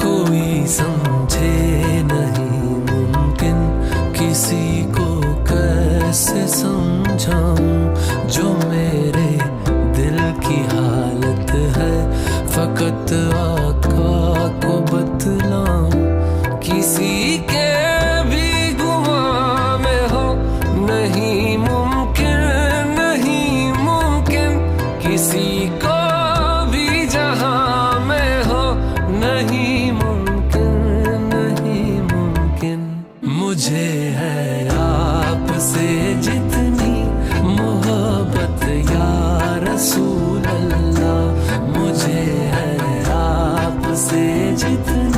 कोई समझे नहीं मुमकिन, किसी को कैसे समझाऊं जो मेरे दिल की हालत है, फकत आका को बतलाऊं। किसी के भी गुमा में हो नहीं मुमकिन, नहीं मुमकिन, किसी को भी जहां में हो नहीं मुमकिन, नहीं मुमकिन। मुझे है आपसे जितनी मोहब्बत या रसूल अल्लाह, मुझे है आपसे जितनी